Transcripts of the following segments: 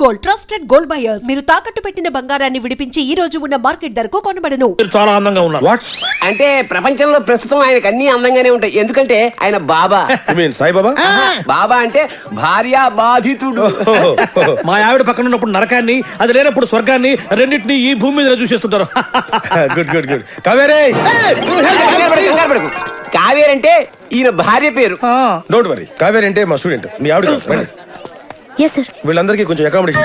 Gold, trusted gold buyers. మీరు తాకట్టు పెట్టిన బంగారాన్ని విడిపించి ఈ రోజు ఉన్న మార్కెట్ ధరకు కొనబడను. చాలా అందంగా ఉన్నారు. అంటే ప్రపంచంలో ప్రస్తుతం ఆయనకు అన్ని అందంగానే ఉంటాయి. ఎందుకంటే ఆయన బాబా. సాయిబాబా బాబా అంటే భార్య బాధితుడు. మా ఆవిడ పక్కన ఉన్నప్పుడు నరకాన్ని, అది లేనప్పుడు స్వర్గాన్ని, రెండింటినీ ఈ భూమి మీద చూసేస్తుంటారు. Good good good. కావేరే, కంగారు పడకు. కావేరి అంటే ఈయన భార్య పేరు. Don't worry. కావేరి అంటే మా స్టూడెంట్, మీ ఆవిడ. yes sir. వీళ్ళందరికీ కొంచెం అకామిడేషన్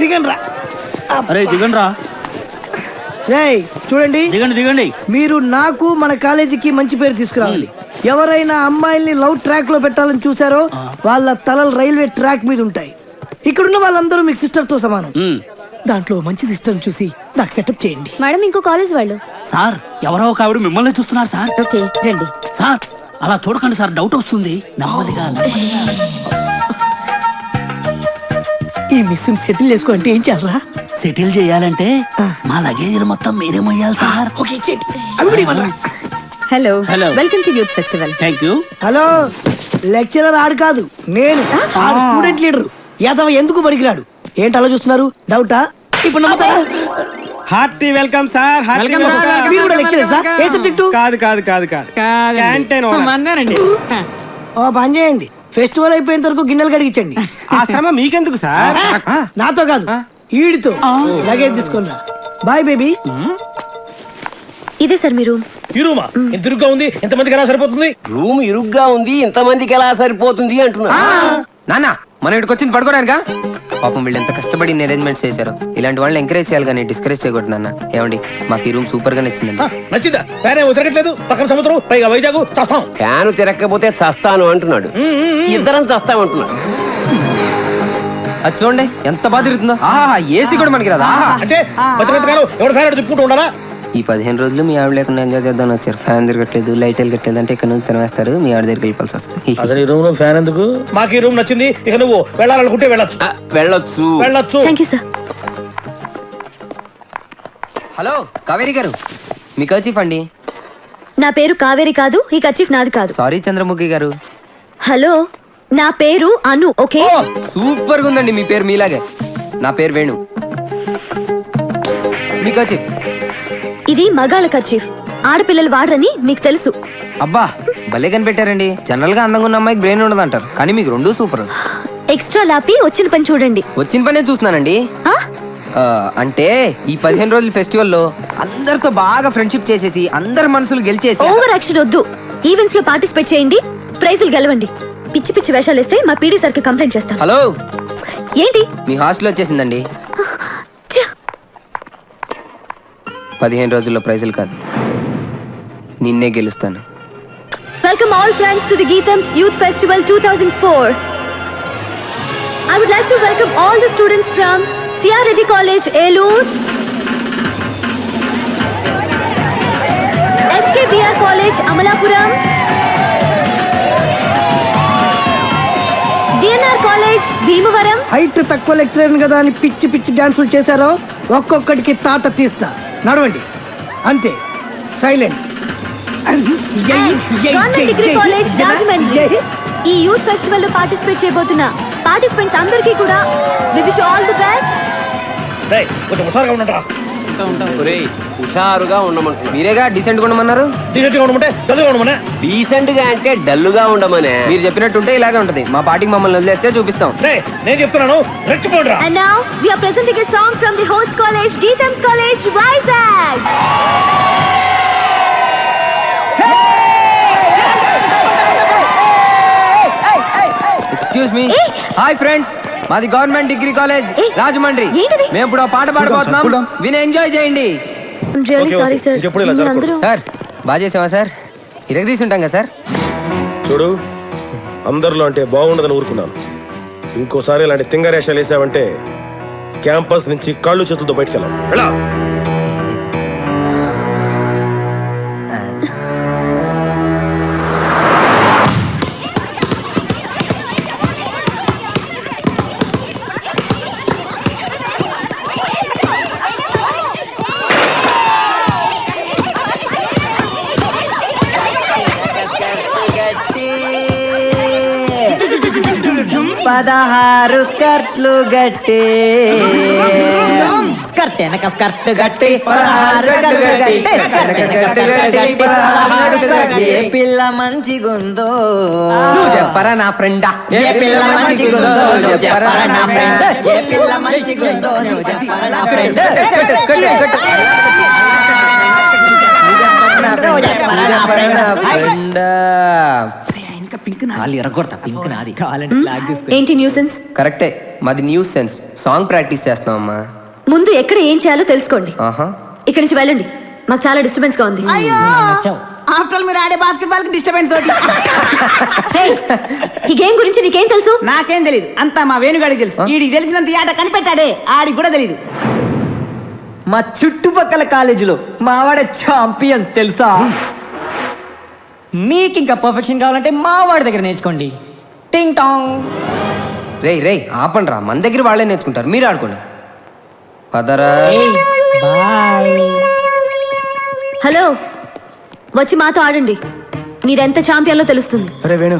దిగండి రా. చూడండి, దిగండి. మీరు నాకు మన కాలేజీకి మంచి పేరు తీసుకురావాలి. ఎవరైనా అమ్మాయిల్ని లవ్ ట్రాక్ లో పెట్టాలని చూసారో వాళ్ళ తలలు రైల్వే ట్రాక్ మీద ఉంటాయి. ఇక్కడున్న వాళ్ళందరూ మీకు సిస్టర్ తో సమానం. దాంట్లో మంచి సిస్టర్ చూసి నాకు సెటప్ చేయండి. మేడం ఇంకో కాలేజ్ వాళ్ళు. సార్ ఎవరో ఒక ఆవిడ మిమ్మల్ని చూస్తున్నారు సార్. ఓకే రండి. సార్ అలా చూడకండి సార్, డౌట్ వస్తుంది. నెమ్మదిగా. ఈ మిస్ సెటిల్ చేసుకో అంటే ఏం చేయాలరా? సెటిల్ చేయాలంటే మా లగేజీలు మొత్తం మీరే మొయ్యాలి సార్. ఓకే అవి కూడా ఇవ్వండి. Hello hello. Welcome to youth festival. Thank you. Hello, lecturer ఆడు కాదు, నేను ఆడు స్టూడెంట్ లీడర్. యాదవ ఎందుకు పనికిరాడు? ఏంటి అలా చూస్తున్నారు? డౌటా? ఇప్పుడు నమ్ముతారా? Hearty welcome sir. మీరు కూడా లెక్చరర్ సార్? ఏ సబ్జెక్టు? కాదు క్యాంటీన్ ఓ పని చేయండి, ఫెస్టివల్ అయిపోయేంత వరకు గిన్నెలు కడిగించండి. ఆ శ్రమ మీకెందుకు సార్? నాతో కాదు, ఈడితో. లగేజ్ తీసుకుని రా. Bye baby. ఇదే సార్ మీరు. ఈ రూమా ఇంత ఇరుగ్గా ఉంది, ఎంతమందికి ఎలా సరిపోతుంది? రూమ్ ఇరుగ్గా ఉంది, ఇంతమందికి ఎలా సరిపోతుంది అంటున్నా. నాన్న మన ఇక్కడికి వచ్చింది పడుకోవడానికా? పాపం వీళ్ళు ఎంత కష్టపడి అరేంజ్మెంట్స్ చేశారు. ఇలాంటి వాళ్ళని ఎంకరేజ్ చేయాలి కానీ డిస్కరేజ్ చేయకూడదు నాన్న. ఏమండి మాకు ఈ రూమ్ సూపర్ గా నచ్చిందండి. నచ్చిందా? ఫ్యాన్ ఏమో తిరగట్లేదు, పక్కన సముద్రం, పైగా వైజాగ్. చస్తాం. ఫ్యాన్ తిరగకపోతే చస్తాను అంటున్నాడు. ఇద్దరం చస్తామంటున్నాడు. అది చూడండి ఎంత బాగా తిరుగుతుందో. ఆహా, ఏసీ కూడా మనకి రాదా? అంటే ఎవరు ఫ్యాన్ తిప్పుకుంటూ ఉండాలా? ఈ 15 రోజులు మీ ఆవిడ లేకుండా ఎంజాయ్ చేద్దాం వచ్చారు. ఫ్యాన్ తిరగట్లేదు, లైట్ వెళ్ళట్లేదు అంటే ఇక్కడ నుంచి తినేస్తారు. మీ ఆవిడ దగ్గరికి వెళ్ళిపోవాల్సి వస్తుంది. అసలు ఈ రూమ్ లో ఫ్యాన్ ఎందుకు? మాకు ఈ రూమ్ నచ్చింది. ఇక నువ్వు వెళ్ళాలనుకుంటే వెళ్ళొచ్చు. Thank you sir. Hello Kaveri గారు, మీ కర్చీఫ్ అండి. నా పేరు కావేరి కాదు, ఈ కర్చీఫ్ నాది కాదు. సారీ చంద్రముఖి గారు. హలో, నా పేరు అను. ఓకే, సూపర్ గా ఉందండి మీ పేరు, మీలాగే. నా పేరు వేణు. మీ కర్చీఫ్. ఇది మగాళ్ళ కర్చీఫ్, ఆడపిల్లలు వాడరని మీకు తెలుసు. అబ్బా భలే కనిపెట్టారండి. జనరల్ గా అందంగా ఉన్న అమ్మాయికి బ్రెయిన్ ఉండదు అంటారు, కానీ మీకు రెండు సూపర్. ఎక్స్ట్రా లాపి వచ్చిన పని చూడండి. వచ్చిన పనే చూస్తున్నానండి. అంటే ఈ 15 రోజుల ఫెస్టివల్ లో అందరితో బాగా ఫ్రెండ్షిప్ చేసేసి అందరి మనసులు గెలిచేసి. ఓవర్ యాక్షన్ వద్దు. ఈవెంట్స్ లో పార్టిసిపేట్ చేయండి, ప్రైజులు గెలవండి. పిచ్చి పిచ్చి వేషాలు వేస్తే మా పీడీ సార్ కి కంప్లైంట్ చేస్తాను. హలో, ఏంటి? మీ హాస్టల్ వచ్చేసిందండి. 15 రోజుల్లో ప్రైజులు కాదు, నిన్నే గెలుస్తాను. Welcome all friends to the Geetham's Youth Festival 2004. I would like to welcome all the students from C.R. Reddy College, Elur, SKBR College, Amalapuram, DNR College, Bhimavaram. Height తక్కువ lecturer కదా అని పిచ్చి పిచ్చి డాన్సులు చేశారో ఒక్కొక్కడికి తాట తీస్తా. నడవండి అంతే, silent. Government degree college, Rajahmundry. ఈ యూత్ ఫెస్టివల్ లో పార్టిసిపేట్ చేయబోతున్న పార్టిసిపెంట్స్ అందరికీ కూడా we wish all the best. కొంచెం హుషారుగా ఉండరా. హుషారుగా ఉండమంటు. మీరేగా డీసెంట్ గా ఉండమన్నారు. డీసెంట్ గా ఉండమంటే డల్గా ఉండమనే. డీసెంట్ గా అంటే డల్లుగా ఉండమనే. మీరు చెప్పినట్టుంటే ఇలాగే ఉంటది. మా పార్టీకి మమ్మల్ని వదిలేస్తే చూపిస్తాం. నేను చెప్తున్నాను, రెచ్చిపోండిరా. And now we are presenting a song from the host college, Geetham's College, Vizag. Excuse me. Hi friends, మాది గవర్నమెంట్ డిగ్రీ కాలేజ్ రాజమండ్రి. మేము ఇప్పుడు పాట పాడబోతున్నాం, విని ఎంజాయ్ చేయండి. Sorry sir. సార్ బాగా చేసావా సార్? ఇరగదీసి ఉంటాం కదా సార్. చూడు, అందరిలో అంటే బాగుండదని ఊరుకున్నాను. ఇంకోసారి ఇలాంటి తింగరేషాలు వేసావంటే క్యాంపస్ నుంచి కాళ్ళు చేతులతో బయటకు వెళ్ళాం. 16 స్కర్ట్లు గట్టి స్కర్ట్ వెనక స్కర్ట్ గట్టి 16 స్కర్ట్లు గట్టి ఏ పిల్ల మంచిగుందో నువ్వు చెప్పరా నా ఫ్రెండా ఏ పిల్ల మంచిగుందో నువ్వు చెప్పరా నా ఫ్రెండ్ ఏ పిల్ల మంచిగుందో నువ్వు చెప్పరా నా ఫ్రెండ్ ఏంటి న్యూసెన్స్? కరెక్టే, మాది న్యూస్ సెన్స్. సాంగ్ ప్రాక్టీస్ చేస్తున్నాం అమ్మా. ముందు ఎక్కడ ఏం చేయాలో తెలుసుకోండి. ఆహా, ఇక్కడి నుంచి వెళ్ళండి, మాకు చాలా డిస్టర్బెన్స్ గా ఉంది. ఆఫ్టర్ ఆల్ మీరు ఆడే బాస్కెట్ బాల్ కి డిస్టర్బెన్స్ తోటి Hey, ఈ గేమ్ గురించి నీకేం తెలుసు? నాకేం తెలియదు, అంతా మా వేణుగాడికి తెలుసు. వీడికి తెలిసినంత ఈ ఆట కనిపెట్టాడే ఆడికి కూడా తెలియదు. మా చుట్టుపక్కల కాలేజీలో మావాడ ఛాంపియన్ తెలుసా? మీకు ఇంకా పర్ఫెక్షన్ కావాలంటే మావాడి దగ్గర నేర్చుకోండి. టింగ్ టాంగ్. రేయ్ రేయ్ ఆపండ్రా, మన దగ్గర వాళ్ళే నేర్చుకుంటారు, మీరు ఆడుకోండి. పదరా. హలో, వచ్చి మాతో ఆడండి, మీరెంత ఛాంపియన్లో తెలుస్తుంది. అరే వేణు,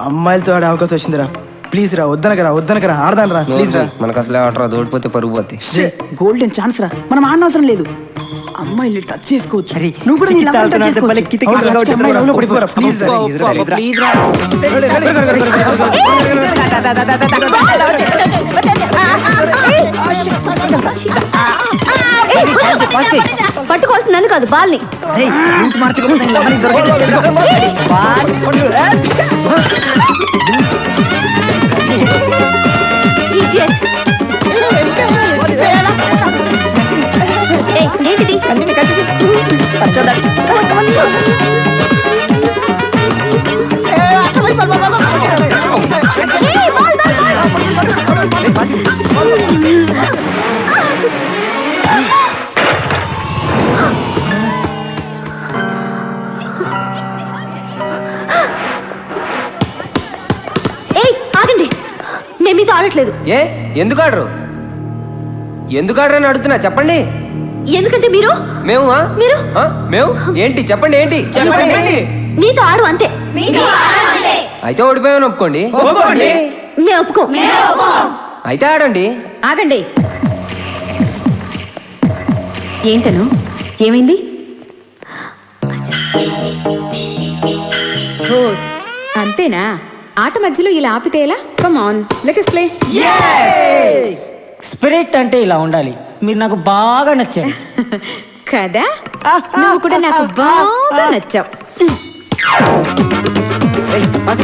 అమ్మాయిలతో ఆడే అవకాశం వచ్చిందిరా. ప్లీజ్ రా, వద్దనకరా ఆడదాను రా, ప్లీజ్ రా. మనకు అసలే ఆటరా, దోడిపోతే పరుగు పోతే. గోల్డెన్ ఛాన్స్ రా, మనం ఆడనవసరం లేదు. అమ్మాయిల్ని టచ్ చేసుకోవచ్చు. నువ్వు కూడా నీ లవర్ టచ్ చేసుకోవచ్చు. ప్లీజ్ రా. పట్టుకోవాల్సిన నన్ను కాదు, బాల్ని. Idiot. Hey, ఏంటిది? ఆగండి, మేము మీతో ఆడట్లేదు. ఏ ఎందుకు ఆడరు? ఎందుకు ఆడరు అని అడుగుతున్నా, చెప్పండి. ఎందుకంటే మీరు మేము మీరు మేము ఏంటి చెప్పండి, ఏంటి మీతో ఆడు అంతే. అయితే ఓడిపోయామని ఒప్పుకోండి. మేము ఒప్పుకో. అయితే ఆడండి. ఆగండి. ఏంటను, ఏమైంది? అంతేనా? ఆట మధ్యలో ఇలా ఆపితే ఎలా? Come on, let us play. Spirit అంటే ఇలా ఉండాలి. మీరు నాకు బాగా నచ్చారు కదా, నువ్వు కూడా నాకు బాగా నచ్చావు. ఏయ్, పాసి.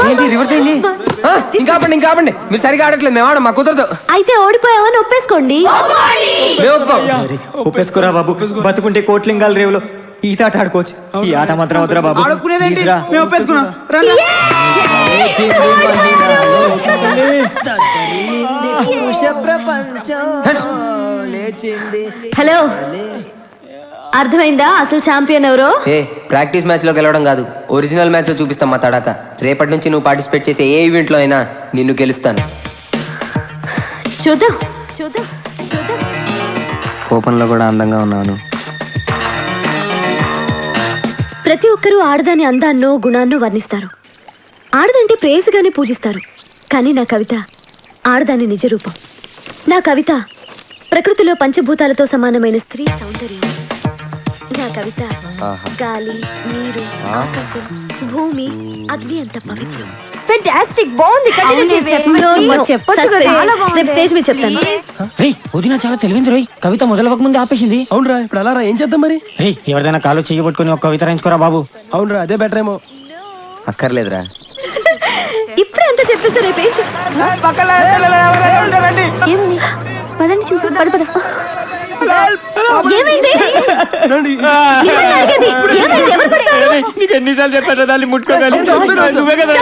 ఏంటి రివర్స్ అయింది? ఇంకా ఆపండి, మీరు సరిగా ఆడట్లేదు, మేము ఆడం, మాకు కుదరదు. అయితే ఓడిపోయావని ఒప్పేసుకోండి. మేము ఒప్పుకోం. ఒప్పేసుకోరా బాబు, బతుకుంటే కోట్లింగాల రేవులో ఈత ఆట ఆడుకోవచ్చు. ఈ ఆట మాత్రం వద్దురా బాబు. హలో, అర్థమైందా అసలు ఛాంపియన్ ఎవరో? ఏ ప్రాక్టీస్ మ్యాచ్ లో గెలవడం కాదు, ఒరిజినల్ మ్యాచ్ లో చూపిస్తాం మా తడాక. రేపటి నుంచి నువ్వు పార్టిసిపేట్ చేసే ఏ ఈవెంట్ లో అయినా నిన్ను గెలుస్తాను. చూద్దాం. కోపంలో కూడా అందంగా ఉన్నాను. ప్రతి ఒక్కరూ ఆడదాని అందాన్నో గుణాన్నో వర్ణిస్తారు. ఆడదంటే ప్రేయసిగానే పూజిస్తారు. కానీ నా కవిత ఆడదాని నిజ రూపం. నా కవిత ప్రకృతిలో పంచభూతాలతో సమానమైన స్త్రీ సౌందర్యం. నా కవిత గాలి, నీరు, ఆకాశం, భూమి, అగ్ని అంత పవిత్రం. ఫెంటాస్టిక్, బాగుంది. స్టేజ్ మీద చెప్తాను. వదిన చాలా తెలివింది రోయ్, కవిత మొదలవక ముందే ఆపేసింది. అవునరా, ఇప్పుడు అలా రా, ఏం చేద్దాం మరి? రే, ఎవరిదైనా కాలు చేయబట్టుకుని ఒక కవిత రాయించుకోరా బాబు. అవునరా, అదే బెటర్ ఏమో. అక్కర్లేదురా, ఇప్పుడే అంతా చెప్పేస్తా. రేపే ఏమని పదండి, చూసు. పద పద. ఏమైంది? నీకు ఎన్నిసార్లు చెప్పారు దాన్ని ముట్టుకోగలి? నువ్వే కదా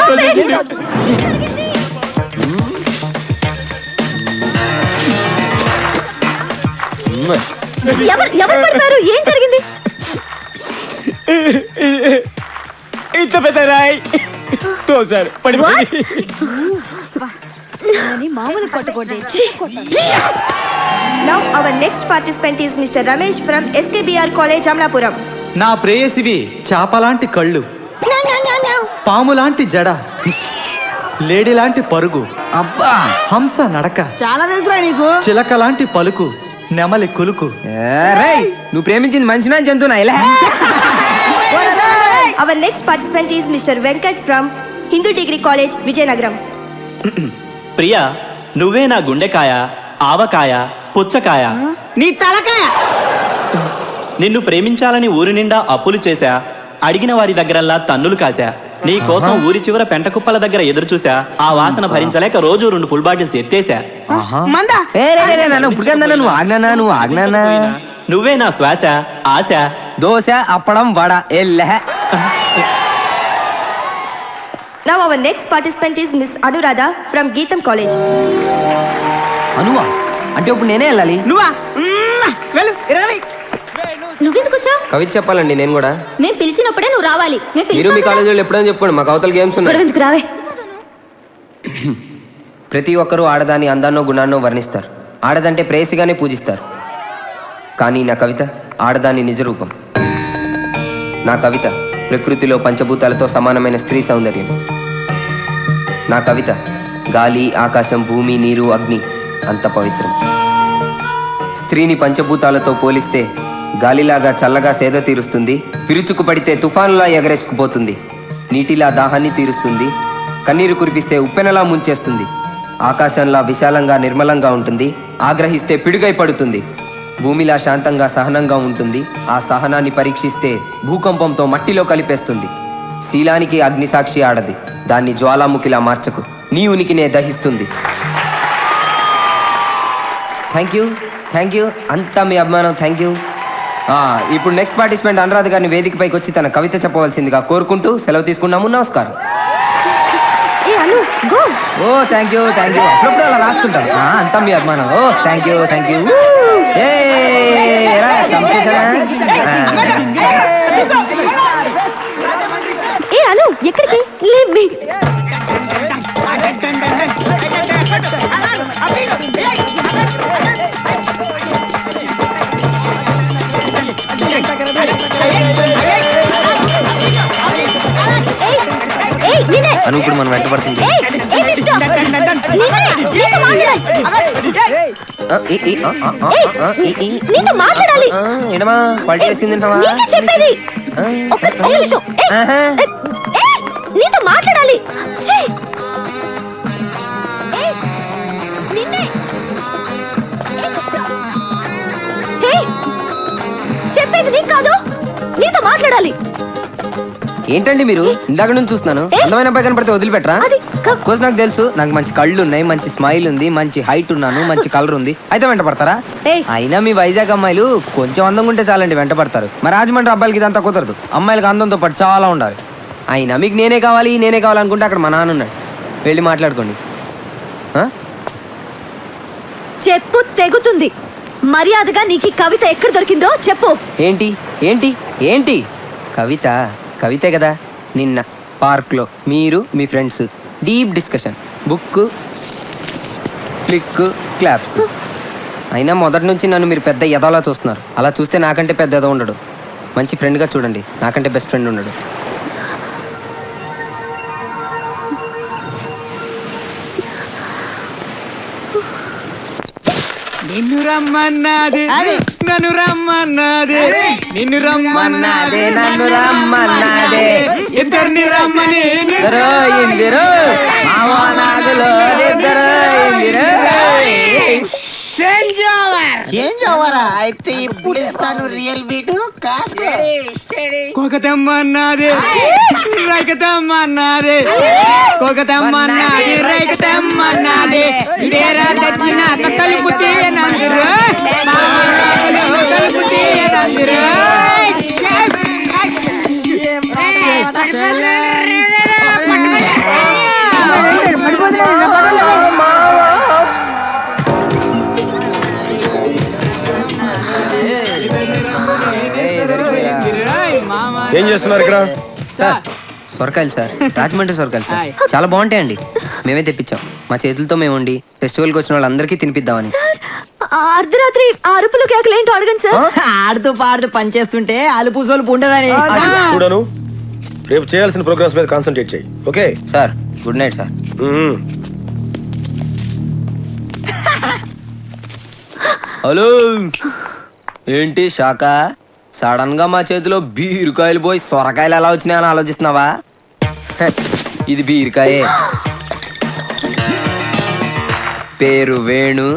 ఎవరు పడతారు? ఏం జరిగింది? ఇంత పెద్ద రాయి తోసారు పడిపోయి. మామూలు కొట్టకూడదు. Now our next participant is Mr. Ramesh from SKBR College, Amlapuram. నా ప్రేయసివి చాపలాంటి కళ్ళు, పాములాంటి జడ, లేడీలాంటి పరుగు, అబ్బా హంస నడక, చాలా తెలుసురా నీకు. చిలకలాంటి పలుకు, నెమలి కులుకు. రేయ్, నువ్వు ప్రేమించింది మనిషినా జంతువునా? ఇలా Our next participant is Mr. Venkat from Hindu Degree College, Vijayanagaram. Priya, నువ్వే నా గుండెకాయ, ఆవకాయ, పుచ్చకాయ, నీ తలకాయ. నిన్ను ప్రేమించాలని ఊరి నిండా అప్పులు చేశా, అడిగిన వారి దగ్గరల్లా తన్నులు కాశా, నీ కోసం ఊరి చివర పెంట కుప్పల దగ్గర ఎదురు చూసా, ఆ వాసన భరించలేక రోజు 2 ఫుల్ బాటిల్స్ ఎత్తేసా. మందా నువ్వు ఆజ్ఞానా నువ్వే నా శ్వాస, ఆశ. దోశ, అప్పడం, vada, ఎల్లె. Now our next participant is Miss Anuradha from Geetam College. అనువా అంటే ఇప్పుడు నేనే వెళ్ళాలి? నువ్వా? వెళ్ళు, ఇరవై. నువ్వెందుకు వచ్చావు? కవిత చెప్పాలండి నేను కూడా. మేము పిలిచినప్పుడే నువ్వు రావాలి. మీరు మీ కాలేజీలో ఎప్పుడైనా చెప్పుకోండి, మాకు అవతల గేమ్స్ ఉన్నాయి. రావే. ప్రతి ఒక్కరూ ఆడదాని అందాన్నో గుణాన్నో వర్ణిస్తారు, ఆడదంటే ప్రేయసిగానే పూజిస్తారు. కానీ నా కవిత ఆడదాని నిజ రూపం. నా కవిత ప్రకృతిలో పంచభూతాలతో సమానమైన స్త్రీ సౌందర్యం. నా కవిత గాలి, ఆకాశం, భూమి, నీరు, అగ్ని అంత పవిత్రం. స్త్రీని పంచభూతాలతో పోలిస్తే గాలిలాగా చల్లగా సేద తీరుస్తుంది, విరుచుకు పడితే తుఫానులా ఎగరేసుకుపోతుంది, నీటిలా దాహాన్ని తీరుస్తుంది, కన్నీరు కురిపిస్తే ఉప్పెనలా ముంచేస్తుంది, ఆకాశంలా విశాలంగా నిర్మలంగా ఉంటుంది, ఆగ్రహిస్తే పిడుగై పడుతుంది, భూమిలా శాంతంగా సహనంగా ఉంటుంది, ఆ సహనాన్ని పరీక్షిస్తే భూకంపంతో మట్టిలో కలిపేస్తుంది. శీలానికి అగ్నిసాక్షి ఆడది, దాన్ని జ్వాలాముఖిలా మార్చకు, నీ ఉనికినే దహిస్తుంది. థ్యాంక్ యూ, అంతా మీ అభిమానం. Thank you. ఇప్పుడు నెక్స్ట్ పార్టిసిపెంట్ అనురాధ గారిని వేదికపైకి వచ్చి తన కవిత చెప్పవలసిందిగా కోరుకుంటూ సెలవు తీసుకున్నాము. నమస్కారం. ఓ థ్యాంక్ యూ. అప్పుడప్పుడు అలా రాస్తుంటాను. అంతా మీ అభిమానం. ఓ థ్యాంక్ యూ. ఎక్కడికి? అను ఇప్పుడు మనం వెంట పడుతుంది. మాట్లాడాలి. చెప్పేది నీకు కాదు, నీతో మాట్లాడాలి. ఏంటండి మీరు? ఇందాక నుంచి చూస్తున్నాను, అందమైన అబ్బాయి కనపడితే వదిలిపెట్టరా? కోర్స్ నాకు తెలుసు, నాకు మంచి కళ్ళు ఉన్నాయి, మంచి స్మైల్ ఉంది, మంచి హైట్ ఉన్నాను, మంచి కలర్ ఉంది, అయితే వెంట పడతారా? అయినా మీ వైజాగ్ అమ్మాయిలు కొంచెం అందంగా ఉంటే చాలండి వెంట పడతారు. మా రాజమండ్రి అబ్బాయిలకి ఇదంతా కుదరదు, అమ్మాయిలకు అందంతో పాటు చాలా ఉండాలి. అయినా మీకు నేనే కావాలనుకుంటే అక్కడ మా నాన్న ఉన్నాడు, వెళ్ళి మాట్లాడుకోండి. చెప్పు, తెగుతుంది. మర్యాదగా నీకు కవిత ఎక్కడ దొరికిందో చెప్పు. ఏంటి కవితే కదా. నిన్న పార్క్లో మీరు మీ friends deep discussion, book, click, claps. అయినా మొదటి నుంచి నన్ను మీరు పెద్ద ఎదవలా చూస్తున్నారు. అలా చూస్తే నాకంటే పెద్ద ఎదవ ఉండడు. మంచి ఫ్రెండ్గా చూడండి, నాకంటే బెస్ట్ ఫ్రెండ్ ఉండడు. నిన్ను రమ్మన్నది, నన్ను రమ్మన్నది, నిన్ను రమ్మన్నది, నన్ను రమ్మన్నది, ఇద్దరిని రమ్మని అయితే ఇప్పుడు ఇస్తాను రియల్ బీటు. కొకతమ్మన్నది, రైకతమ్మన్నది, కొకతమ్మన్నది, రైకతమ్మన్నది, ఇదేరా తెచ్చిన కలుపు తీయనందురు, కలుపు తీయనందురు. ఏం చేస్తున్నారు ఇక్కడ? సార్ సొరకాయలు సార్, రాజమండ్రి సొరకాయలు సార్, చాలా బాగుంటాయండి. మేమే తెప్పించాం, మా చేతులతో మేము వండి ఫెస్టివల్కి వచ్చిన వాళ్ళందరికీ తినిపిద్దామని. అర్ధరాత్రి ఆ అరుపులు కేకలు ఏంటో అడగండి సార్. ఆడుతూ పాడుతూ పని చేస్తుంటే అలుపు సోలుపు ఉండదని. చూడను, రేపు చేయాల్సిన ప్రోగ్రామ్స్ మీద కాన్సన్ట్రేట్ చేయి. Okay sir, good night sir. Hello, ఏంటి శాఖ? సడన్ గా మా చేతిలో బీరకాయలు పోయి సొరకాయలు ఎలా వచ్చినాయని ఆలోచిస్తున్నావా? హ, ఇది బీరకాయే. పేరు వేణు,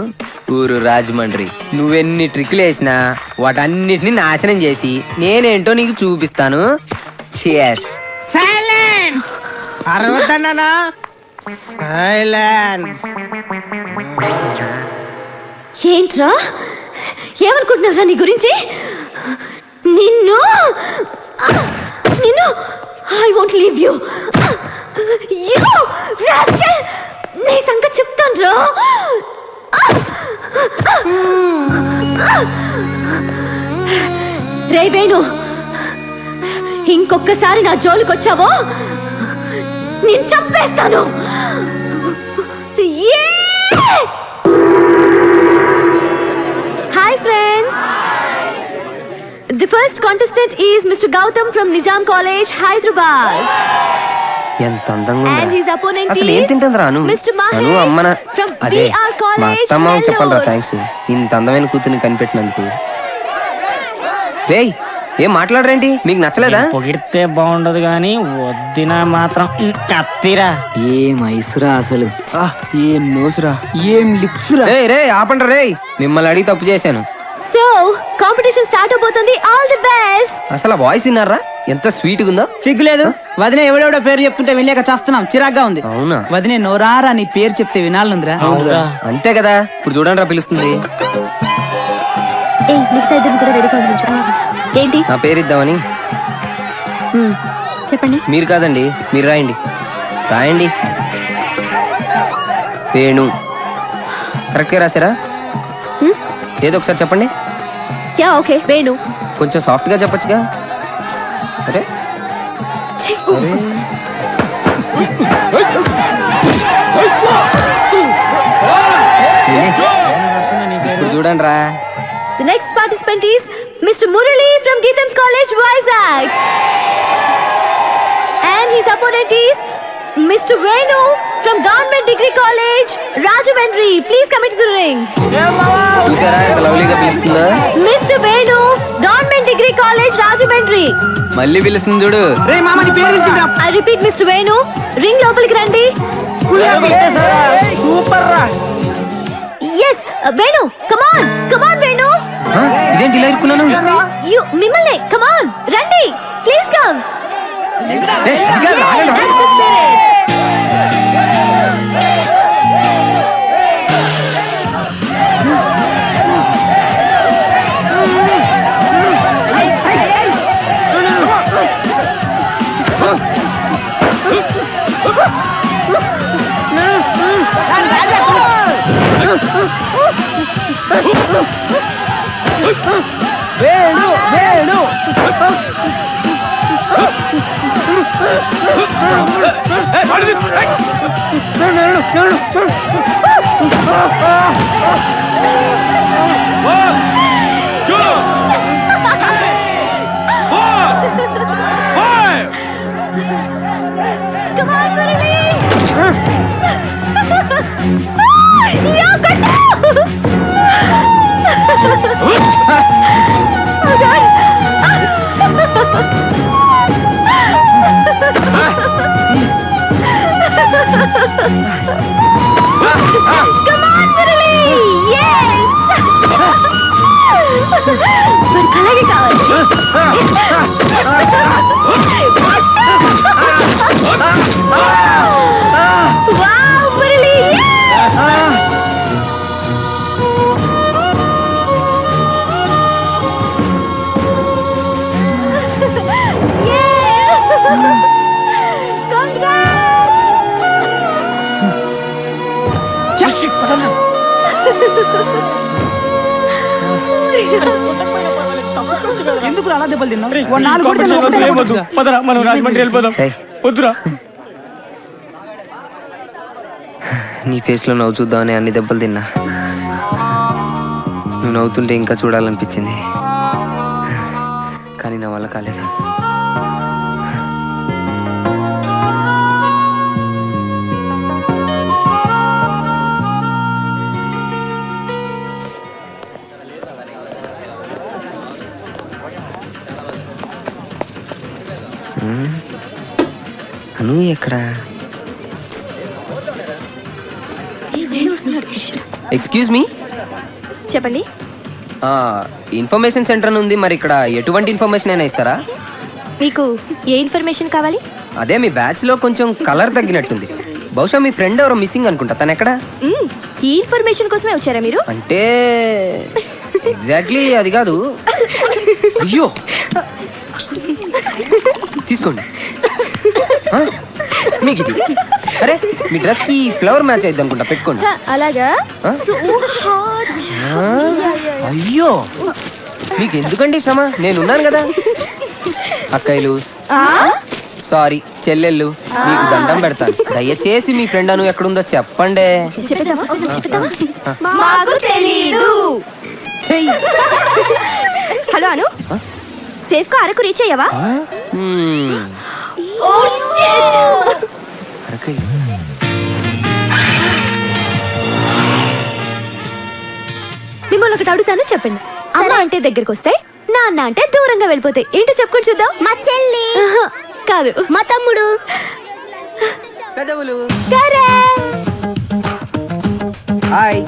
ఊరు రాజమండ్రి. నువ్వెన్ని ట్రిక్లు వేసినా వాటన్నిటిని నాశనం చేసి నేనేంటో నీకు చూపిస్తాను. Cheers. ఏంట్రా, ఏమనుకుంటున్నారా నీ గురించి? నిన్ను నిన్ను ఐ వోంట్ లీవ్ యూ. నీ సంగతి చెప్తాను రా. రే వేణు, ఇంకొకసారి నా జోలికొచ్చావో నేను చంపేస్తాను. Hi friends, the first contestant is mister Gautam from Nizam college, Hyderabad. ఎంత అందంగా And his ఉందా? opponent అసలు is ఏం తింటుంది రాను? Mr. Mahesh Anu Ammana from అదే BR College, మా అత్తమ్మ చెప్పాలరా Nellore. థ్యాంక్స్, ఇంత అందమైన కూతుర్ని కనిపెట్టినందుకు. రేయ్, ఏం మాట్లాడరేంటి? మీకు నచ్చలేదా? పొగిడితే బాగుండదు గాని వద్దిన మాత్రం కత్తిరా. ఏం ఐసురా అసలు, ఏం నోసురా, ఏం లిప్స్ రా. రే రే ఆపండి రేయ్, మిమ్మల్ని అడిగి తప్పు చేశాను. సో కాంపిటీషన్ స్టార్ట్ అవబోతుంది. All the best. అసలు ఆ వాయిస్ విన్నారా? ఎంత స్వీట్ గా ఉందో. సిగ్గులేదు, వదిన ఎవడెవడో పేరు చెప్తుంటే వినలేక చేస్తున్నాం, చిరాగ్గా ఉంది. అవునా? వదినే నోరారా నీ పేరు చెప్తే వినాలందిరా. అంతే కదా, ఇప్పుడు చూడండి రా పిలుస్తుంది. ఏ మిగతా ఇద్దరు కూడా రెడీగా ఉండండి. ఏంటి? నా పేరు ఇద్దామని. చెప్పండి. మీరు కాదండి, మీరు రాయండి. రాయండి. వేణు. కరెక్ట్గా రాశారా? ఏదో ఒకసారి చెప్పండి. Yeah okay, Venu. కొంచెం సాఫ్ట్ గా చెప్పొచ్చుగా. అరే ఇప్పుడు చూడండి రా. The next participant is Mr. Murali from Geetham's College, Vizag. And his opponent is Mr. Renu from Government Degree College, Rajahmundry. Please come into the ring. చూసారా ఎంత లవ్లీగా పిలుస్తుందా? Mr. Venu, Government Degree College, Rajahmundry. మళ్ళీ పిలుస్తుంది చూడు. రే మామ నీ పేరు పిలిచిందా? I repeat, Mr. Venu, ring లోపలికి రండి. సూపర్ రా. Yes, Venu, come on, Venu. ఆ, ఇదేంటి ఇలా ఇరుక్కున్నాను? You, మిమ్మల్ని, come on, రండి, please come. ఏ, దిగాలి, ఆగండి, ఆగండి. That's the spirit. Venu Venu. Come on, Murali. Yeah, good now. Oh, God. Come on, Murali. Yes. మరి అలాగే కావాలి. Wow, Murali. Yes. ఎందుకు అలా దెబ్బలు తిన్నావు? నాలుగు కొడితే నువ్వు ఒకటే కొట్టొచ్చుగా. పదరా మనం రాజమండ్రి వెళ్ళిపోదాం. ఏయ్, వద్దురా. నీ ఫేస్లో నవ్వు చూద్దామని అన్ని దెబ్బలు తిన్నా. నువ్వు నవ్వుతుంటే ఇంకా చూడాలనిపించింది, కానీ నా వల్ల కాలేదు. అను ఎక్కడా? ఎక్స్క్యూజ్ మీ, చెప్పండి. ఇన్ఫర్మేషన్ సెంటర్ ఉంది, మరి ఇక్కడ ఎటువంటి ఇన్ఫర్మేషన్ అయినా ఇస్తారా? మీకు ఏ ఇన్ఫర్మేషన్ కావాలి? అదే మీ బ్యాచ్ లో కొంచెం కలర్ తగ్గినట్టుంది. బహుశా మీ ఫ్రెండ్ ఎవరో మిస్సింగ్ అనుకుంటా. తను ఎక్కడ? ఈ ఇన్ఫర్మేషన్ కోసమే వచ్చారా మీరు? అంటే ఎగ్జాక్ట్లీ అది కాదు. అయ్యో, తీసుకోండి. ఆ, మీకు ఇది. అరే, మీ డ్రెస్ కి ఫ్లవర్ మ్యాచ్ అయింది అనుకుంటా, పెట్టుకోండి. అలాగా? ఆ? అయ్యో, మీకు ఎందుకండి శ్రమ, నేనున్నాను కదా. అక్కయ్యలు, సారీ చెల్లెళ్ళు, మీకు దండం పెడతాను. దయచేసి మీ ఫ్రెండ్ అను ఎక్కడుందో చెప్పండి. హలో అను, సేఫ్ గా అరకు రీచ్ అయ్యావా? మిమ్మల్ని ఒకటి అడుగుతాను, చెప్పండి. అమ్మ అంటే దగ్గరకు వస్తాయి, నాన్న అంటే దూరంగా వెళ్ళిపోతాయి. ఏంటో చెప్పుకొని చూద్దాం. మా చెల్లి కాదు, మా తమ్ముడు. పెదవులు. హాయ్.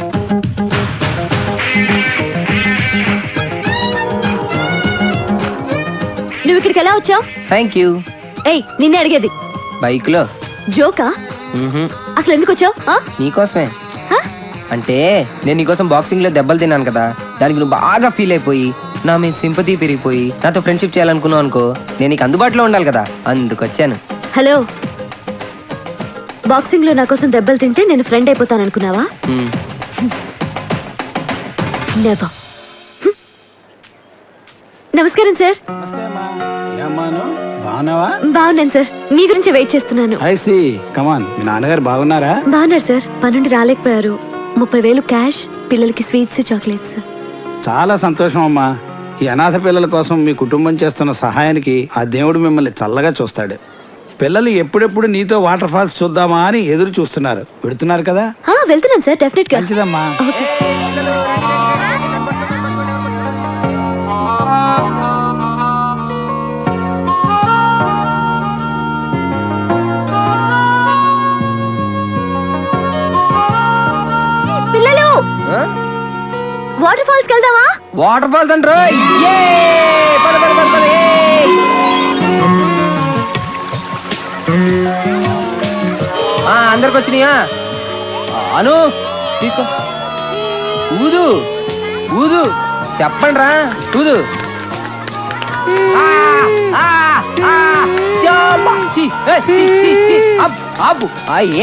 నువ్వు ఇక్కడికి ఎలా వచ్చావు? Thank you. ఏయ్, నిన్నే అడిగేది. బైక్ లో. జోకా? అసలు ఎందుకు వచ్చావు? నీకోసమే. అంటే నేను నీకోసం బాక్సింగ్ లో దెబ్బలు తిన్నాను కదా, దానికి నువ్వు బాగా ఫీల్ అయిపోయి నా మీద సింపతి పెరిగిపోయి నాతో ఫ్రెండ్షిప్ చేయాలనుకున్నావు అనుకో, నేను నీకు అందుబాటులో ఉండాలి కదా, అందుకొచ్చాను. హలో, బాక్సింగ్ లో నా కోసం దెబ్బలు తింటే నేను ఫ్రెండ్ అయిపోతాను అనుకున్నావా? నెవర్. నమస్కారం సార్. బాగున్నాను సార్, మీ గురించి వెయిట్ చేస్తున్నాను. మీ నాన్నగారు బాగున్నారా? బాగున్నారు సార్, పనుండి రాలేకపోయారు. 30,000 క్యాష్, పిల్లలకి స్వీట్స్, చాక్లెట్స్. చాలా సంతోషం అమ్మా. ఈ అనాథ పిల్లల కోసం మీ కుటుంబం చేస్తున్న సహాయానికి ఆ దేవుడు మిమ్మల్ని చల్లగా చూస్తాడు. పిల్లలు ఎప్పుడెప్పుడు నీతో వాటర్ ఫాల్స్ చూద్దామా అని ఎదురు చూస్తున్నారు. పెడుతున్నారు కదా? వెళ్తున్నాను సార్, డెఫినెట్ గా. మంచిదమ్మా. పిల్లలు, వాటర్ ఫాల్స్ వెళ్దామా? వాటర్ ఫాల్స్ అంటారు. అందరికి వచ్చినాయా? అను తీసుకో. ఊదు ఊదు, చెప్పండి రా, ఊదు.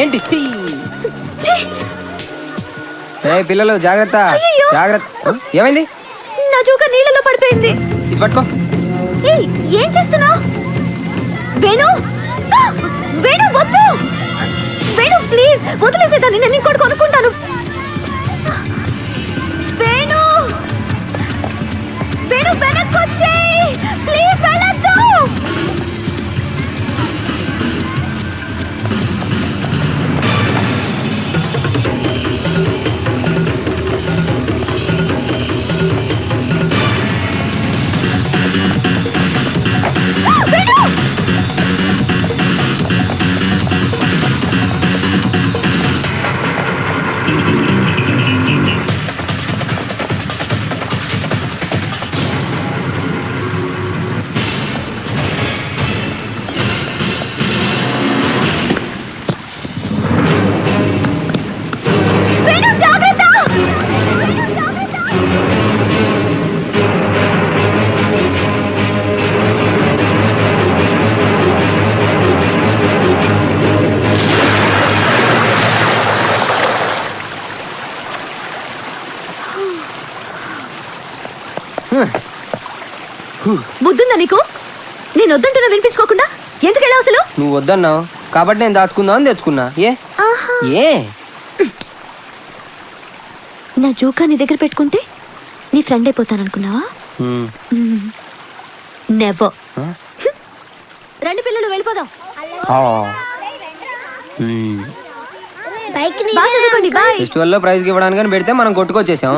ఏంటి పిల్లలు, జాగ్రత్త జాగ్రత్త. ఏమైంది? నా జోక నీళ్ళలో పడిపోయింది. ఇది పట్టుకో. ఏం చేస్తున్నావు? వేణు, వేణు వద్దు. వేణు ప్లీజ్ వదిలేసేదాన్ని, నేను ఇంకోటి కొనుక్కుంటాను. వేణు, వేణు వెనక్కి వచ్చేయ్ ప్లీజ్, వెళ్ళొద్దు. బుద్ధుందా నీకు? నేను వద్దంటున్నా వినిపించుకోకుండా ఎందుకు వెళ్ళావు అసలు? నువ్వు వద్దన్నావు కాబట్టి నేను దాచుకుందాం అని తెచ్చుకున్నా. ఆహా. ఏ నా జోకా నీ దగ్గర పెట్టుకుంటే నీ ఫ్రెండ్ అయిపోతాననుకున్నావా? నెవర్. రెండు పిల్లలు వెళ్ళిపోదాం. బాగా చదువుకోండి. బాయ్. ఫెస్టివల్లో ప్రైజ్ ఇవ్వడానికి పెడితే మనం కొట్టుకొచ్చేసాం.